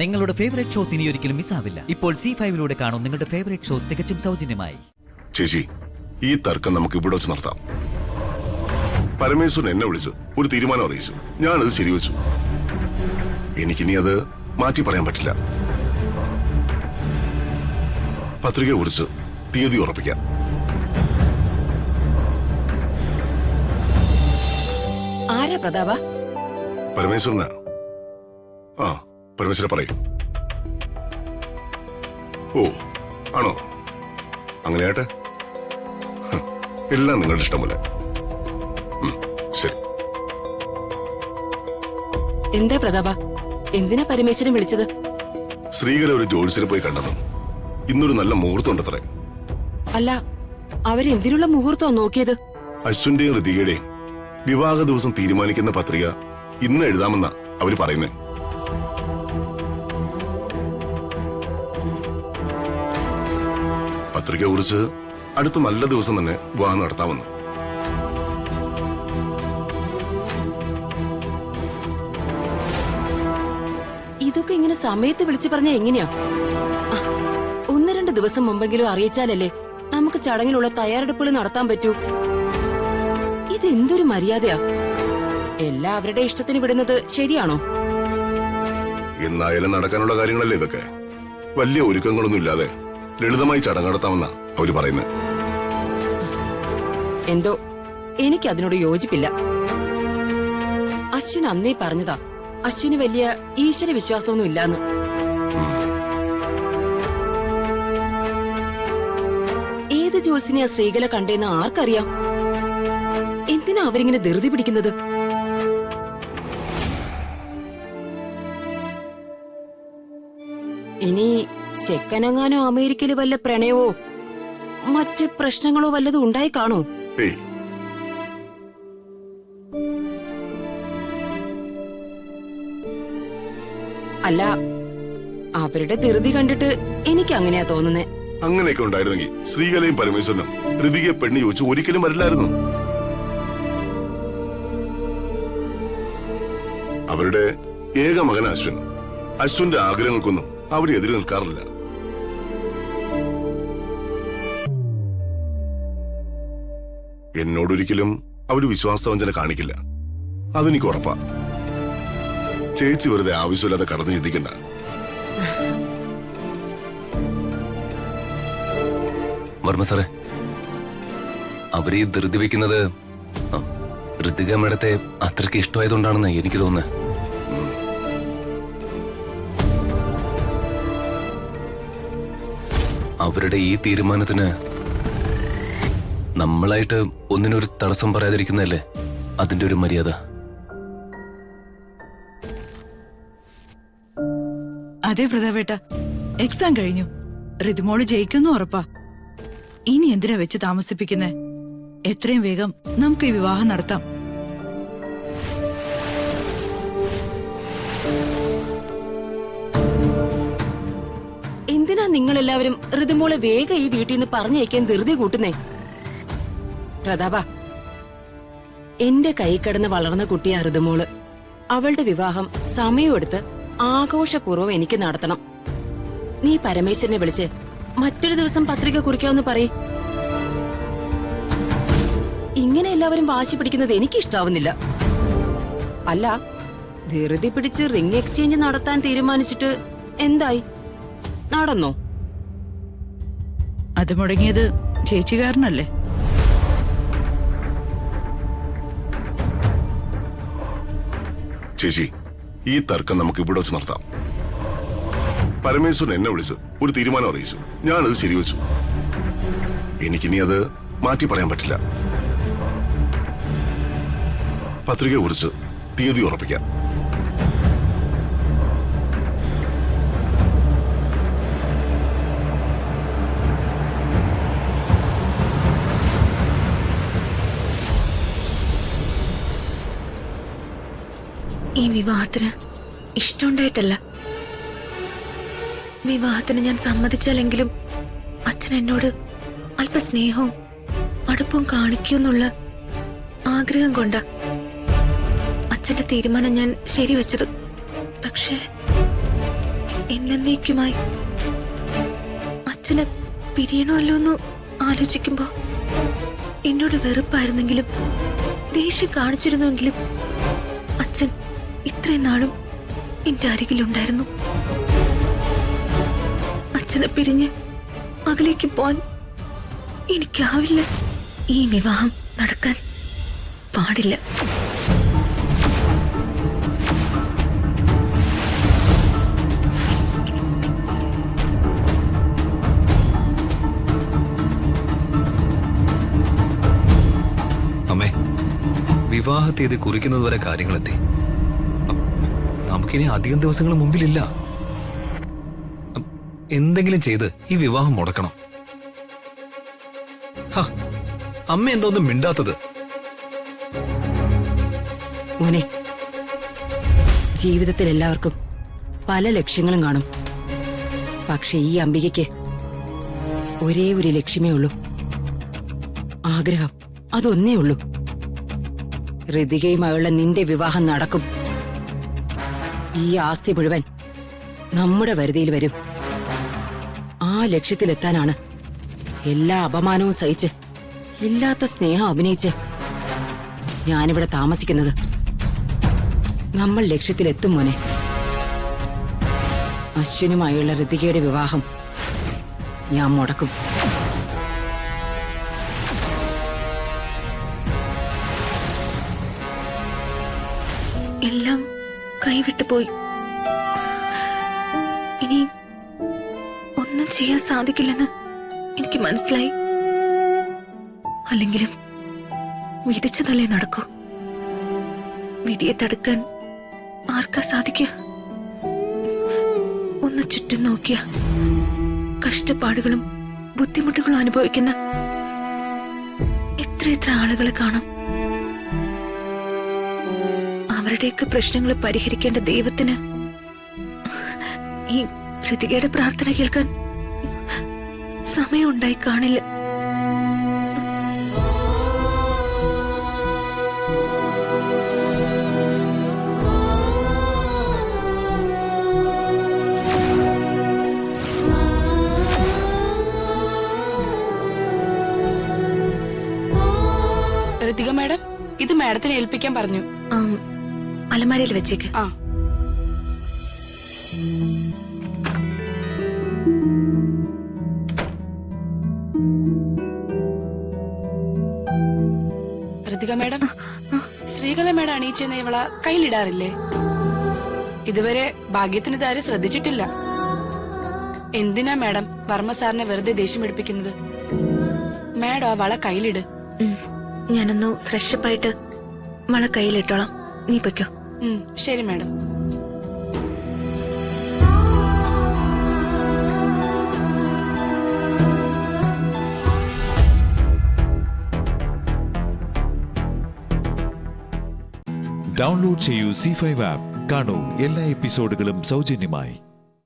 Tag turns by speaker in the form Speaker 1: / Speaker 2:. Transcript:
Speaker 1: നിങ്ങളുടെ favourite shows ഇനി ഒരിക്കലും മിസ്സാവില്ല. ഇപ്പോൾ C5 കാണും നിങ്ങളുടെ ഫേവറേറ്റ് ഷോസ് തികച്ചും സൗജന്യമായി.
Speaker 2: ചേച്ചി, ഈ തർക്കം നമുക്ക് ഇവിടെ വെച്ച് നടത്താം. പരമേശ്വരൻ എന്നെ വിളിച്ച് ഒരു തീരുമാനം അറിയിച്ചു. ഞാനത് ശരിവെച്ചു. എനിക്കിനി അത് മാറ്റി പറയാൻ പറ്റില്ല. പത്രിക കുറിച്ച് തീയതി ഉറപ്പിക്കാം.
Speaker 3: ആരാ പ്രതാപ?
Speaker 2: പരമേശ്വരനാ. ആ, പരമേശ്വര പറയൂ. ഓ, ആണോ? അങ്ങനെയാട്ടെ, എല്ലാം നിങ്ങളുടെ ഇഷ്ടം പോലെ. ശരി.
Speaker 3: എന്താ പ്രതാപ, എന്തിനാ പരമേശ്വരൻ വിളിച്ചത്?
Speaker 2: ശ്രീകല ഒരു ജോത്സ്യനെ പോയി കണ്ടെന്നു. ഇന്നൊരു നല്ല മുഹൂർത്തം ഉണ്ടത്രേ.
Speaker 3: അല്ല, അവരെന്തിനുള്ള മുഹൂർത്തം നോക്കിയത്?
Speaker 2: അശ്വിന്റെയും ഋതികയുടെയും വിവാഹ ദിവസം തീരുമാനിക്കുന്ന പത്രിക ഇന്ന് എഴുതാമെന്നാ അവര് പറയുന്നേ. പത്രിക കുറിച്ച് അടുത്ത നല്ല ദിവസം തന്നെ വിവാഹം നടത്താമെന്ന്.
Speaker 3: ഇതൊക്കെ ഇങ്ങനെ സമയത്ത് വിളിച്ചു പറഞ്ഞ എങ്ങനെയാ? 1-2 ദിവസം മുമ്പെങ്കിലും അറിയിച്ചാലല്ലേ നമുക്ക് ചടങ്ങിനുള്ള തയ്യാറെടുപ്പുകൾ നടത്താൻ പറ്റൂ. ഇതെന്തൊരു മര്യാദയാ? എല്ലാവരുടെ ഇഷ്ടത്തിന് വിടുന്നത് ശരിയാണോ?
Speaker 2: എന്നായാലും നടക്കാനുള്ള കാര്യങ്ങളല്ലേ ഇതൊക്കെ. വലിയ ഒരുക്കങ്ങളൊന്നും ഇല്ലാതെ ലളിതമായി ചടങ്ങ് നടത്താമെന്നാ അവര് പറയുന്നത്.
Speaker 3: എന്തോ എനിക്ക് അതിനോട് യോജിപ്പില്ല. അശ്വിൻ അന്നേ പറഞ്ഞതാ, അശ്വിന് വലിയ ഈശ്വര വിശ്വാസമൊന്നും ഇല്ലാന്ന്. ഏത് ജോത്സ്യനെയാ ശ്രീകല കണ്ടേന്ന് ആർക്കറിയാം? എന്തിനാ അവരിങ്ങനെ ധൃതി പിടിക്കുന്നത്? ഇനി ചെക്കനെങ്ങാനോ അമേരിക്കയില് വല്ല പ്രണയവോ മറ്റ് പ്രശ്നങ്ങളോ വല്ലതും ഉണ്ടായി കാണോ?
Speaker 2: ഏയ്,
Speaker 3: അല്ല, അവരുടെ ധൃതി കണ്ടിട്ട് എനിക്ക് അങ്ങനെയാ തോന്നുന്നേ.
Speaker 2: അങ്ങനെയൊക്കെ ഉണ്ടായിരുന്നെങ്കിൽ ശ്രീകലയും പരമേശ്വരനും ഋതികയെ പെണ്ണ് ചോദിച്ചു ഒരിക്കലും വരില്ലായിരുന്നു. അവരുടെ ഏക മകൻ അശ്വിൻ. അശ്വിന്റെ ആഗ്രഹങ്ങൾക്കൊന്നും അവര് എതിര് നിൽക്കാറില്ല. എന്നോടൊരിക്കലും അവര് വിശ്വാസവഞ്ചന കാണിക്കില്ല, അതെനിക്ക് ഉറപ്പാ. ചേച്ചി വെറുതെ ആവശ്യമില്ലാതെ കടന്നു ചിന്തിക്കണ്ട.
Speaker 4: വർമ്മ സാറേ, അവര് ഈ ധൃതി വെക്കുന്നത് ഋതിക മേഡത്തെ അത്രയ്ക്ക് ഇഷ്ടമായതുകൊണ്ടാണെന്ന് എനിക്ക് തോന്നുന്നത്. അവരുടെ ഈ തീരുമാനത്തിന് നമ്മളായിട്ട് ഒന്നിനൊരു തടസ്സം പറയാതിരിക്കുന്നതല്ലേ അതിന്റെ ഒരു മര്യാദ.
Speaker 5: അതെ പ്രതാപേട്ട, എക്സാം കഴിഞ്ഞു. ഋതുമോള് ജയിക്കുന്നു ഉറപ്പാ. ഇനി എന്തിനാ വെച്ച് താമസിപ്പിക്കുന്നേ? എത്രയും വേഗം നമുക്ക് ഈ വിവാഹം നടത്താം.
Speaker 3: എന്തിനാ നിങ്ങളെല്ലാവരും ഋതുമോളെ വേഗം ഈ വീട്ടിൽ നിന്ന് പറഞ്ഞയക്കാൻ ധൃതി കൂട്ടുന്നേ? പ്രതാപ, എന്റെ കൈ കിടന്ന് വളർന്ന കുട്ടിയാ ഋതുമോള്. അവളുടെ വിവാഹം സമയമെടുത്ത് ആഘോഷപൂർവ്വം എനിക്ക് നടത്തണം. നീ പരമേശ്വരനെ വിളിച്ച് മറ്റൊരു ദിവസം പത്രിക കുറിക്കാമെന്ന് പറയ്. ഇങ്ങനെ എല്ലാവരും വാശി പിടിക്കുന്നത് എനിക്കിഷ്ടാവുന്നില്ല. അല്ല, ധൃതി പിടിച്ച് റിംഗ് എക്സ്ചേഞ്ച് നടത്താൻ തീരുമാനിച്ചിട്ട് എന്തായി? നടന്നോ?
Speaker 5: അത് മുടങ്ങിയത് ചേച്ചി കാരണല്ലേ?
Speaker 2: ചേച്ചി, ഈ തർക്കം നമുക്ക് ഇവിടെ വെച്ച് നടത്താം. പരമേശ്വരൻ എന്നെ വിളിച്ച് ഒരു തീരുമാനം അറിയിച്ചു. ഞാനത് ശരിവെച്ചു. എനിക്കിനി അത് മാറ്റി പറയാൻ പറ്റില്ല. പത്രിക കുറിച്ച് തീയതി ഉറപ്പിക്കാം.
Speaker 6: ഈ വിവാഹത്തിന് ഇഷ്ടമുണ്ടായിട്ടല്ല. വിവാഹത്തിന് ഞാൻ സമ്മതിച്ചാലെങ്കിലും അച്ഛൻ എന്നോട് അല്പ സ്നേഹവും അടുപ്പവും കാണിക്കുമെന്നുള്ള ആഗ്രഹം കൊണ്ടാ അച്ഛന്റെ തീരുമാനം ഞാൻ ശരിവെച്ചത്. പക്ഷേ എന്നേക്കുമായി അച്ഛനെ പിരിയണമല്ലോ എന്ന് ആലോചിക്കുമ്പോ എന്നോട് വെറുപ്പായിരുന്നെങ്കിലും ദേഷ്യം കാണിച്ചിരുന്നുവെങ്കിലും അച്ഛൻ ഇത്രയും നാളും എന്റെ അരികിലുണ്ടായിരുന്നു. അച്ഛനെ പിരിഞ്ഞ് അകലേക്ക് പോവാൻ എനിക്കാവില്ല. ഈ വിവാഹം നടക്കാൻ പാടില്ല.
Speaker 7: അമ്മേ, വിവാഹ തീയതി കുറിക്കുന്നതുവരെ കാര്യങ്ങളെത്തി. നമുക്കിനി അധികം ദിവസങ്ങൾ മുമ്പിലില്ല. എന്തെങ്കിലും ചെയ്ത് ഈ വിവാഹം മുടക്കണം. അമ്മ എന്തോന്നും മിണ്ടാത്തത്?
Speaker 3: മോനെ, ജീവിതത്തിൽ എല്ലാവർക്കും പല ലക്ഷ്യങ്ങളും കാണും. പക്ഷെ ഈ അംബികയ്ക്ക് ഒരേ ഒരു ലക്ഷ്യമേ ഉള്ളൂ. ആഗ്രഹം അതൊന്നേ ഉള്ളൂ. ഋതികയുമായുള്ള നിന്റെ വിവാഹം നടക്കും. ഈ ആസ്തി മുഴുവൻ നമ്മുടെ വരുതിയിൽ വരും. ആ ലക്ഷ്യത്തിലെത്താനാണ് എല്ലാ അപമാനവും സഹിച്ച് ഇല്ലാത്ത സ്നേഹം അഭിനയിച്ച് ഞാനിവിടെ താമസിക്കുന്നത്. നമ്മൾ ലക്ഷ്യത്തിലെത്തും മോനെ. അശ്വിനുമായുള്ള ഋതികയുടെ വിവാഹം ഞാൻ മുടക്കും.
Speaker 6: എല്ലാം കൈവിട്ടു പോയി. ഇനി ഒന്നും ചെയ്യാൻ സാധിക്കില്ലെന്ന് എനിക്ക് മനസ്സിലായി. അല്ലെങ്കിലും വിധിച്ചതല്ലേ നടക്കൂ. വിധിയെ തടുക്കാൻ ആർക്കാ സാധിക്കുക? ഒന്ന് ചുറ്റും നോക്കിയ കഷ്ടപ്പാടുകളും ബുദ്ധിമുട്ടുകളും അനുഭവിക്കുന്ന എത്ര ആളുകളെ കാണാം. അവരുടെയൊക്കെ പ്രശ്നങ്ങൾ പരിഹരിക്കേണ്ട ദൈവത്തിന് ഈ ഋതികയുടെ പ്രാർത്ഥന കേൾക്കാൻ സമയമുണ്ടായി കാണില്ല.
Speaker 8: ഋതിക മാഡം, ഇത് മാഡത്തിനെ ഏൽപ്പിക്കാൻ പറഞ്ഞു.
Speaker 6: അലമാരയിൽ വെച്ചേക്ക്.
Speaker 8: ആ, ഋതിക മാഡം, ശ്രീകല മാഡം അണിയിച്ചെന്ന ഇവള കയ്യിലിടാറില്ലേ? ഇതുവരെ ഭാഗ്യത്തിന് ഇതാരും ശ്രദ്ധിച്ചിട്ടില്ല. എന്തിനാ മാഡം വർമ്മ സാറിനെ വെറുതെ ദേഷ്യം പിടിപ്പിക്കുന്നത്? മാഡം ആ വള കയ്യിലിട്.
Speaker 6: ഞാനൊന്ന് ഫ്രഷപ്പ് ആയിട്ട് വള കയ്യിലിട്ടോളാം. നീ പൊയ്ക്കോ.
Speaker 8: ശരി മാഡം.
Speaker 9: ഡൗൺലോഡ് ചെയ്യൂ C5 ആപ്പ്. കാണൂ എല്ലാ എപ്പിസോഡുകളും സൗജന്യമായി.